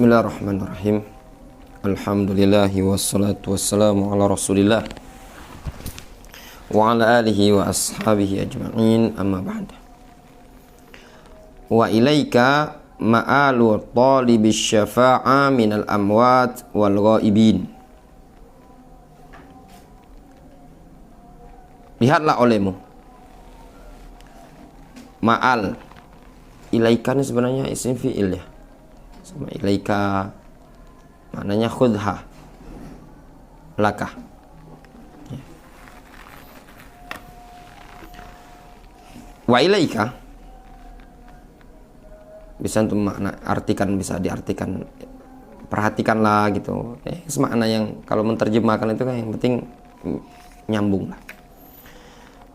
Bismillahirrahmanirrahim. Alhamdulillahi wassalatu wassalamu ala rasulillah wa ala alihi wa ashabihi ajma'in, amma ba'da. Wa ilaika ma'alu talibis syafa'a minal amwat wal ghaibin. Lihatlah olehmu. Ma'al, ilaika ini sebenarnya isim fi'il ya. Sama ilaika maknanya khudha, laka ya. Wa ilaika bisa untuk makna artikan, bisa diartikan perhatikanlah gitu. Semakna yang kalau menerjemahkan itu kan yang penting nyambung lah.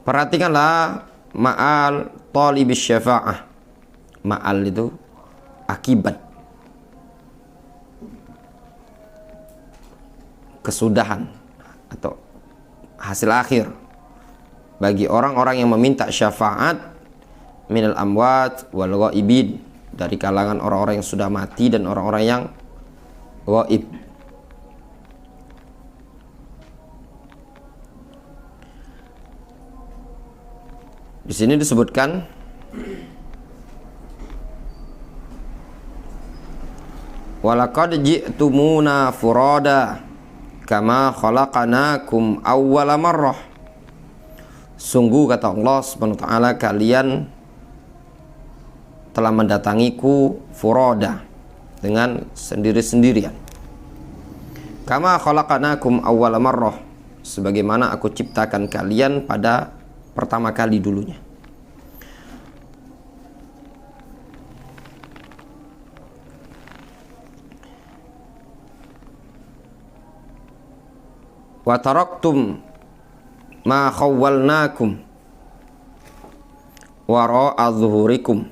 Perhatikanlah ma'al talibis syafa'ah. Ma'al itu akibat, kesudahan atau hasil akhir bagi orang-orang yang meminta syafaat minal amwat wal ghaibin, dari kalangan orang-orang yang sudah mati dan orang-orang yang ghaib. Di sini disebutkan walaqad ji'tumuna furada kama khalaqanakum awwala marrah. Sungguh kata Allah Subhanahu wa taala, kalian telah mendatangiku furada, dengan sendiri-sendirian. Kama khalaqanakum awwala marrah, sebagaimana aku ciptakan kalian pada pertama kali dulunya. Wa taraktum ma khawwalnakum wara'a zuhurikum,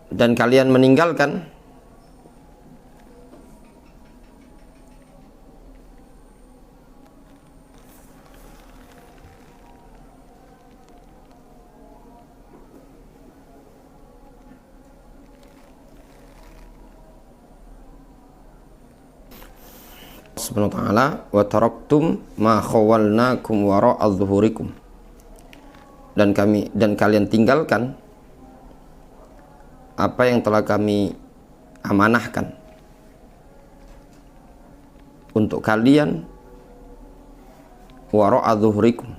dan kalian meninggalkan Subhanahu wa ta'ala, wa taraktum ma khawwalnakum wara'a zuhurikum, dan kalian tinggalkan apa yang telah kami amanahkan untuk kalian wara'a zuhurikum,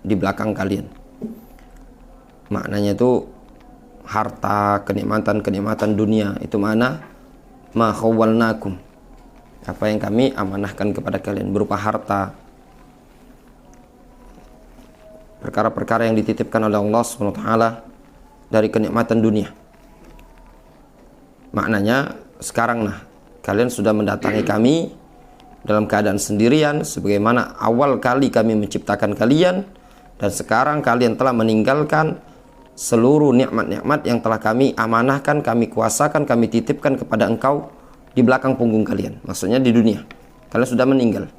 di belakang kalian. Maknanya itu harta, kenikmatan dunia, itu mana ma khawwalnakum, apa yang kami amanahkan kepada kalian berupa harta, perkara-perkara yang dititipkan oleh Allah Subhanahu wa taala dari kenikmatan dunia. Maknanya sekarang kalian sudah mendatangi kami dalam keadaan sendirian, sebagaimana awal kali kami menciptakan kalian, dan sekarang kalian telah meninggalkan seluruh nikmat-nikmat yang telah kami amanahkan, kami kuasakan, kami titipkan kepada engkau di belakang punggung kalian, maksudnya di dunia. Kalian sudah meninggal.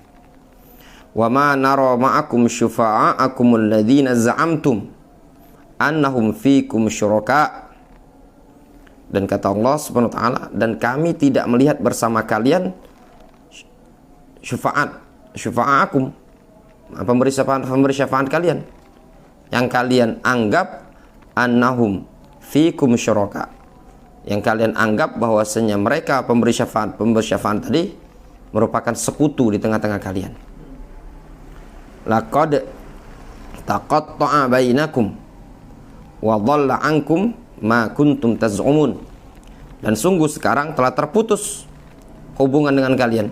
Wa ma nara ma'akum syufa'akum alladhina za'amtum annahum fikum syuraka. Dan kata Allah Subhanahu wa taala, dan kami tidak melihat bersama kalian syufa'akum, pemberi syafaat kalian, yang kalian anggap annahum fikum syuraka, yang kalian anggap bahwasanya mereka pemberi syafaat tadi merupakan sekutu di tengah-tengah kalian. Laqad taqatta'a bainakum wa dhalla ankum ma kuntum taz'umun, dan sungguh sekarang telah terputus hubungan dengan kalian.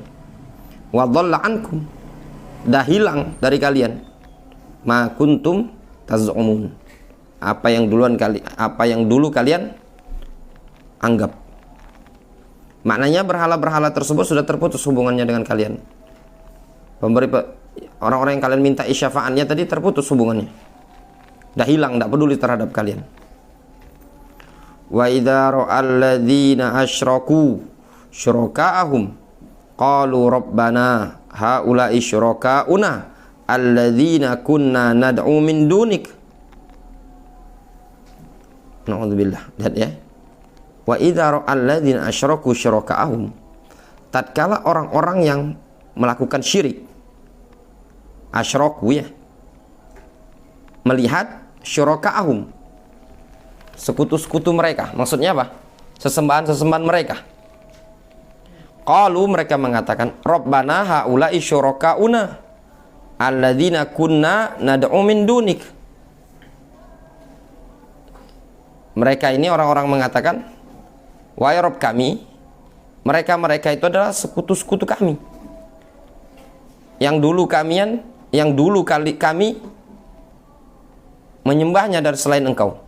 Wa dhalla ankum, dah hilang dari kalian, ma kuntum taz'umun, apa yang dulu kalian anggap. Maknanya berhala-berhala tersebut sudah terputus hubungannya dengan kalian. Orang-orang yang kalian minta syafaatnya tadi terputus hubungannya, dah hilang, tidak peduli terhadap kalian. Wa idza ra'al ladzina asyraku syuraka'ahum qalu rabbana haula'i syuraka'una alladzina kunna nad'u min dunik. Na'udzubillah. Lihat ya. Wa idza ra'al ladzina asyraku syuraka'ahum, tatkala orang-orang yang melakukan syirik, asyraku ya, melihat syuraka'ahum, sekutu-sekutu mereka, maksudnya apa? Sesembahan-sesembahan mereka. Qalu, mereka mengatakan, Rabbana haula'i syuraka'una alladzina kunna nad'u min dunik. Mereka ini orang-orang mengatakan, wahai Rabb kami, mereka-mereka itu adalah sekutu-sekutu kami. Yang dulu kami menyembahnya dari selain engkau.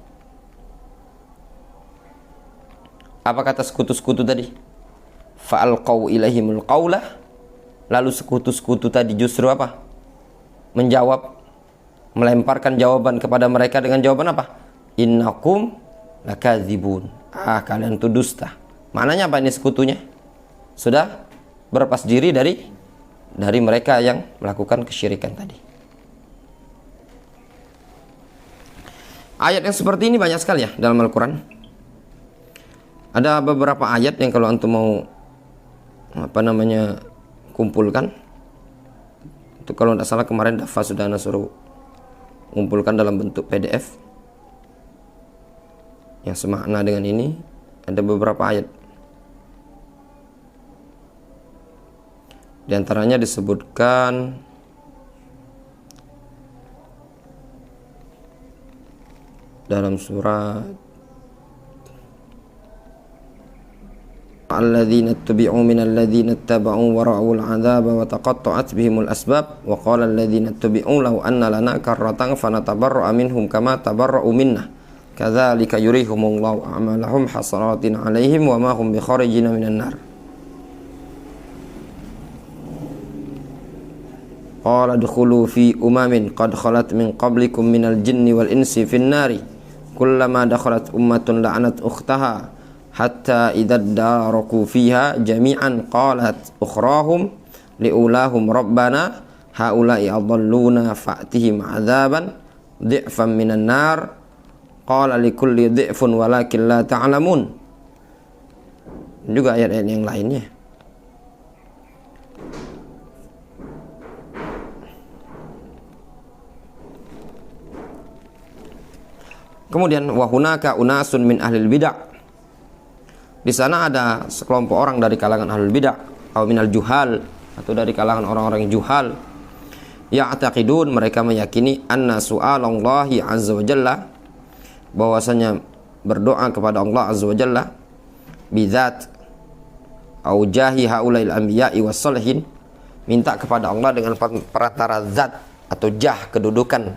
Apa kata sekutu-sekutu tadi? Fa'alqau ilaihimul qawlah. Lalu sekutu-sekutu tadi justru apa? Menjawab, melemparkan jawaban kepada mereka dengan jawaban apa? Innakum lakadzibun. Kalian itu dusta. Maknanya apa ini sekutunya? Sudah berlepas diri dari mereka yang melakukan kesyirikan tadi. Ayat yang seperti ini banyak sekali ya dalam Al-Quran. Ada beberapa ayat yang kalau antum mau kumpulkan, itu kalau tidak salah kemarin Dafa sudah suruh kumpulkan dalam bentuk PDF yang semakna dengan ini. Ada beberapa ayat, di antaranya disebutkan dalam surat alladzina tubi'u minal ladzina ittaba'u wa ra'ul 'adzaba wa taqatta'at bihimul asbab wa qala alladzina tubi'u law anna lana karratan fanatabarra'a minhum kama tabarra'u minna kadzalika yurihumullahu a'malahum hasaratin 'alaihim wa ma hum bikharijina minan nar. Qala dukhulu fi umamin qad khalat min qablikum minal jinni wal insi fin nari kullama dakhalat ummatun la'anat ukhtaha hatta idza daraku fiha jami'an qalat ukhrahum liulahum rabbana haula'i adalluna fa'tihim 'adzaban dhi'fan minan nar qala likulli dhi'fun walakin la ta'lamun. Juga ayat-ayat yang lainnya. Kemudian wahunaka unasun min ahlil bid'ah. Di sana ada sekelompok orang dari kalangan ahlul bid'ah atau minal juhal, atau dari kalangan orang-orang yang juhal. Ya'taqidun, mereka meyakini anna su'alallahi azza wa jalla, bahwasanya berdoa kepada Allah azza wa jalla bidzat au jahi haulail anbiya'i was salihin, minta kepada Allah dengan perantara zat atau jah, kedudukan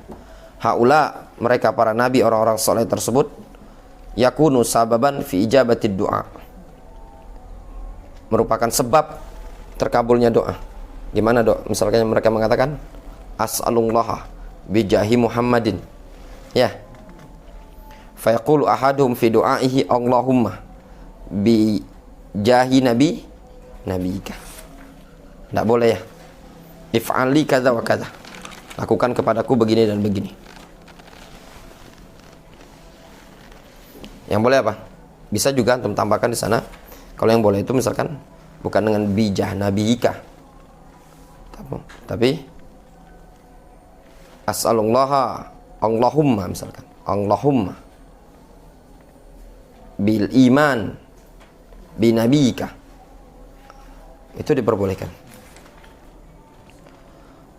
haula, mereka para nabi, orang-orang saleh tersebut, yakunu sababan fi ijabatid doa, merupakan sebab terkabulnya doa. Gimana doa? Misalkan mereka mengatakan as'alullah bijahi Muhammadin, ya, fayaqulu ahaduhum fi du'aihi Allahumma bijahi nabika. Tidak boleh ya, if'ali kadza wa kadza, lakukan kepadaku begini dan begini. Yang boleh apa? Bisa juga antum tambahkan di sana. Kalau yang boleh itu misalkan bukan dengan bijah nabiyika, tapi as'alullaha Allahumma, misalkan Allahumma bil iman binabiyika, itu diperbolehkan.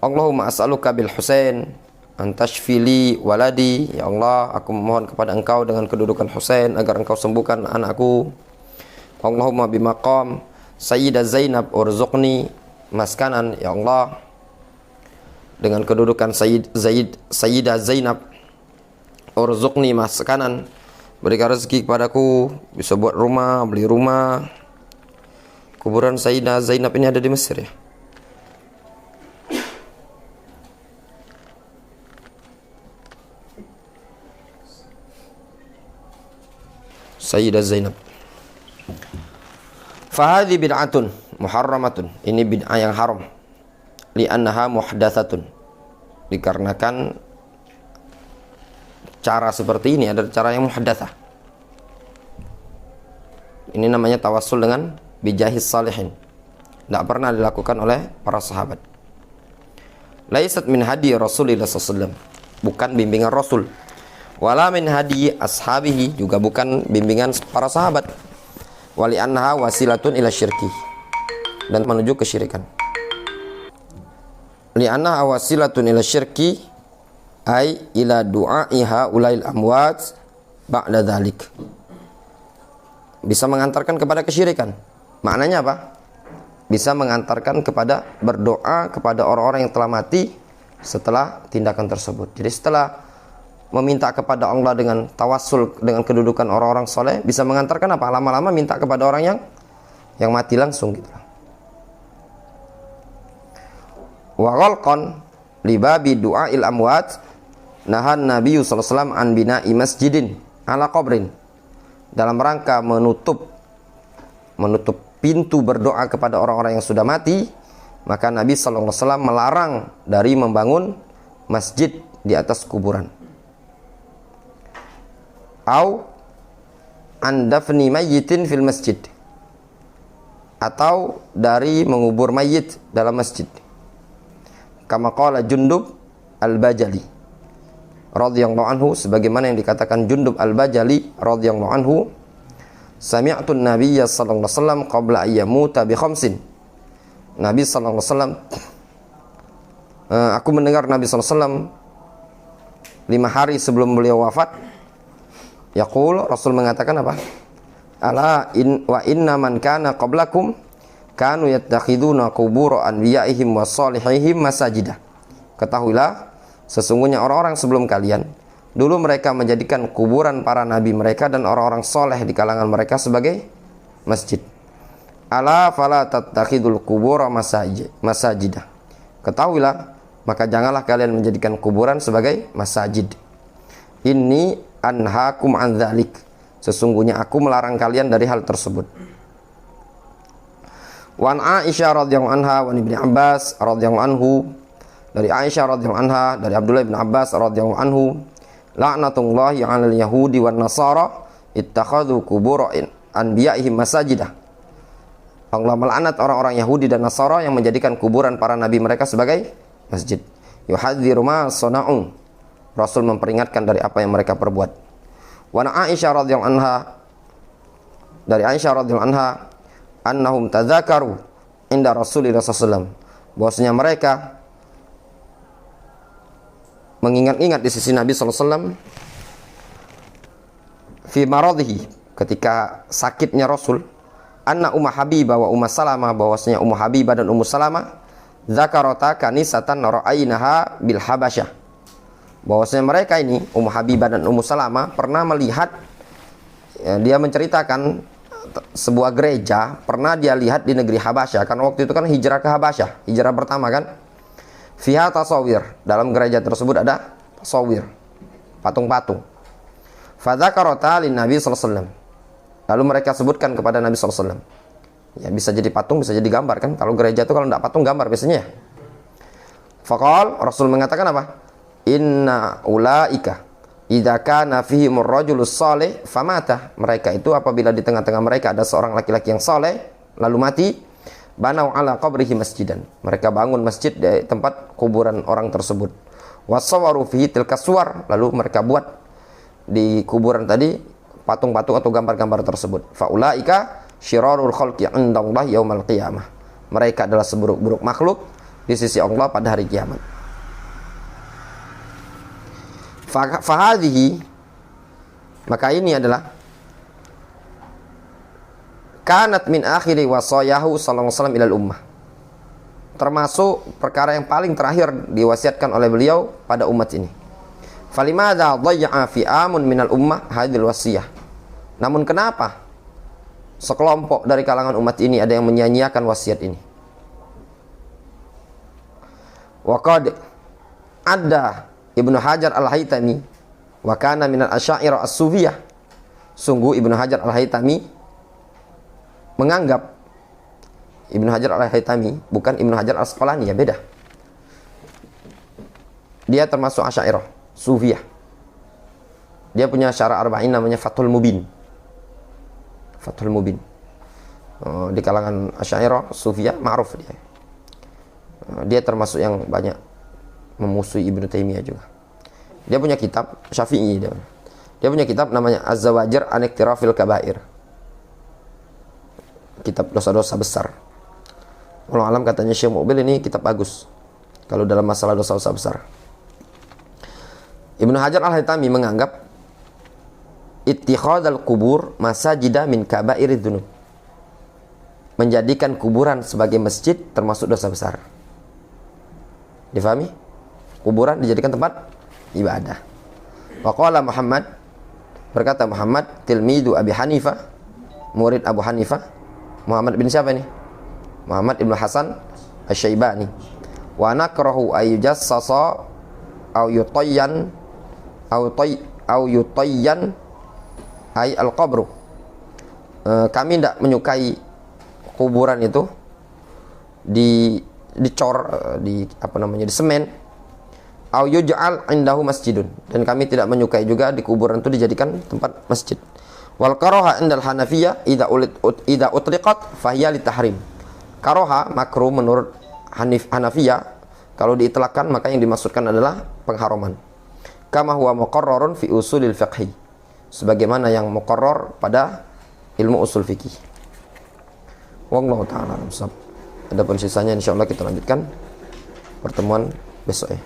Allahumma as'aluka bil Husain antashfili waladi, ya Allah, aku memohon kepada engkau dengan kedudukan Husain agar engkau sembuhkan anakku. Allahumma bimaqam Sayyidah Zainab urzuqni maskanan, ya Allah, dengan kedudukan Sayyidah Zainab urzuqni maskanan, berikan rezeki kepadaku, bisa buat rumah, beli rumah. Kuburan Sayyidah Zainab ini ada di Mesir ya. Sayyidah Zainab. Fahadhi bid'atun muharramatun, ini bid'ah yang haram. Li'annaha muhdatsatun, dikarenakan cara seperti ini adalah cara yang muhdatsah. Ini namanya tawassul dengan bijahis salihin. Tidak pernah dilakukan oleh para sahabat. Laisat min hadi Rasulillah SAW, bukan bimbingan Rasul. Wala min hadi ashabihi, juga bukan bimbingan para sahabat. Wali anha wasilatun ila syirki, dan menuju kesyirikan. Li anha wasilatun ila syirki ay ila du'aiha ulail amwat ba'da dhalik. Bisa mengantarkan kepada kesyirikan. Maknanya apa? Bisa mengantarkan kepada berdoa kepada orang-orang yang telah mati setelah tindakan tersebut. Jadi setelah meminta kepada Allah dengan tawassul dengan kedudukan orang-orang soleh, bisa mengantarkan apa? Lama-lama minta kepada orang yang mati langsung gitu. Wa ghalqan li babi du'ail amwat nahan Nabi sallallahu alaihi wasallam an bina'i masjidin ala qabrin. Dalam rangka menutup pintu berdoa kepada orang-orang yang sudah mati, maka Nabi sallallahu alaihi wasallam melarang dari membangun masjid di atas kuburan. Au an dafni mayyitin fil masjid, atau dari mengubur mayit dalam masjid. Kama qala Jundub al-Bajali radhiyallahu anhu, sebagaimana yang dikatakan Jundub al-Bajali radhiyallahu anhu, sami'tu an-nabiyya sallallahu alaihi wasallam qabla ayyamuta bi khamsin. Nabi sallallahu alaihi wasallam, aku mendengar Nabi sallallahu alaihi wasallam 5 hari sebelum beliau wafat, yaqul, Rasul mengatakan apa? Ala wa inna man kana qablakum kanu yattakhiduna qubur anbiya'ihim wa salihihim masajidah. Ketahuilah, sesungguhnya orang-orang sebelum kalian dulu mereka menjadikan kuburan para nabi mereka dan orang-orang soleh di kalangan mereka sebagai masjid. Ala fala tattakhidul qubur masajidah. Ketahuilah, maka janganlah kalian menjadikan kuburan sebagai masjid. Inni anhaakum an dzalik. Sesungguhnya aku melarang kalian dari hal tersebut. Wan Aisyah radhiyallahu anha wa Ibnu Abbas radhiyallahu anhu, dari Aisyah radhiyallahu anha, dari Abdullah bin Abbas radhiyallahu anhu, la'natullahi 'alal yahudi wan nasara ittakhadhu qubur anbiya'ihim masajidah. Allah melaknat orang-orang Yahudi dan Nasara yang menjadikan kuburan para nabi mereka sebagai masjid. Yuhadziru ma sana'u. Rasul memperingatkan dari apa yang mereka perbuat. Wa Aisyah radhiyallahu anha, dari Aisyah radhiyallahu anha, annahum tadzakaru inda Rasulillah sallallahu alaihi wasallam, bahwasanya mereka mengingat-ingat di sisi Nabi sallallahu alaihi wasallam fi maradhihi, ketika sakitnya Rasul, anna Ummu Habibah wa Ummu Salamah, bahwasanya Ummu Habibah dan Ummu Salamah zakarata kanisatan ra'ainaha bil Habasyah, bahwasanya mereka ini, Ummu Habibah dan Ummu Salamah, pernah melihat, dia menceritakan sebuah gereja pernah dia lihat di negeri Habasyah, karena waktu itu kan hijrah ke Habasyah, hijrah pertama kan. Fiha tasawir, dalam gereja tersebut ada tasawir, patung-patung. Fadzakarata lin Nabi sallallahu alaihi wasallam, lalu mereka sebutkan kepada Nabi sallallahu alaihi wasallam. Ya, bisa jadi patung, bisa jadi gambar kan. Kalau gereja itu kalau tidak patung, gambar biasanya. Faqal, Rasul mengatakan apa? Inna ulaika idza kana fihimur rajulus salih famata. Mereka itu apabila di tengah-tengah mereka ada seorang laki-laki yang saleh lalu mati, banau ala qabrihi masjidan. Mereka bangun masjid di tempat kuburan orang tersebut. Wasawaru fihi tilka suwar, lalu mereka buat di kuburan tadi patung-patung atau gambar-gambar tersebut. Faulaika syirarul khalqi 'indallahi yaumal qiyamah. Mereka adalah seburuk-buruk makhluk di sisi Allah pada hari kiamat. Fahadhihi, maka ini adalah kanat min akhiri wasayahu sallallahu alaihi wasallam ilal ummah, termasuk perkara yang paling terakhir diwasiatkan oleh beliau pada umat ini. Falimadza dhayya'a fi amun minal ummah hadhil wasiyah. Namun kenapa sekelompok dari kalangan umat ini ada yang menyia-nyiakan wasiat ini? Wa qad ada Ibnu Hajar al-Haytami wa kana minal asy'ariyah as-sufiyah. Sungguh Ibnu Hajar al-Haytami menganggap, Ibnu Hajar al-Haytami bukan Ibnu Hajar al-Asqalani, ya beda. Dia termasuk asy'ariyah sufiyah. Dia punya syarah arba'in namanya Fathul Mubin. Fathul Mubin. Di kalangan Asy'ariyah, Sufiyah, ma'ruf dia. Dia termasuk yang banyak memusuhi Ibnu Taimiyah juga. Dia punya kitab Syafi'i dia. Dia punya kitab namanya Az-Zawajir an Iktirafil Kabair. Kitab dosa-dosa besar. Wallahu alam katanya Syekh Muqbil ini kitab bagus kalau dalam masalah dosa-dosa besar. Ibnu Hajar Al-Haytami menganggap ittikhadul qubur masajida min kabairidz dzunub. Menjadikan kuburan sebagai masjid termasuk dosa besar. Difahami? Kuburan dijadikan tempat ibadah. Wa qala Muhammad, berkata Muhammad tilmidu Abi Hanifah, murid Abu Hanifah. Muhammad bin siapa ini? Muhammad ibn Hasan Asy-Syaibani. Wa nakrahu ayujassasa au yutayyan au yutayyan ay al-qabru. Kami tidak menyukai kuburan itu dicor, di semen, au yuj'al indahu masjidun, dan kami tidak menyukai juga di kuburan itu dijadikan tempat masjid. Wal karaha indal Hanafiyah idza utliqat fahiya litahrim. Karaha makruh menurut Hanafiyah, kalau diitlakkan maka yang dimaksudkan adalah pengharaman. Kama huwa muqarrarun fi usulil fiqh, sebagaimana yang muqarrar pada ilmu usul fikih. Wallahu ta'ala alam. Adapun sisanya insyaallah kita lanjutkan pertemuan besok ya.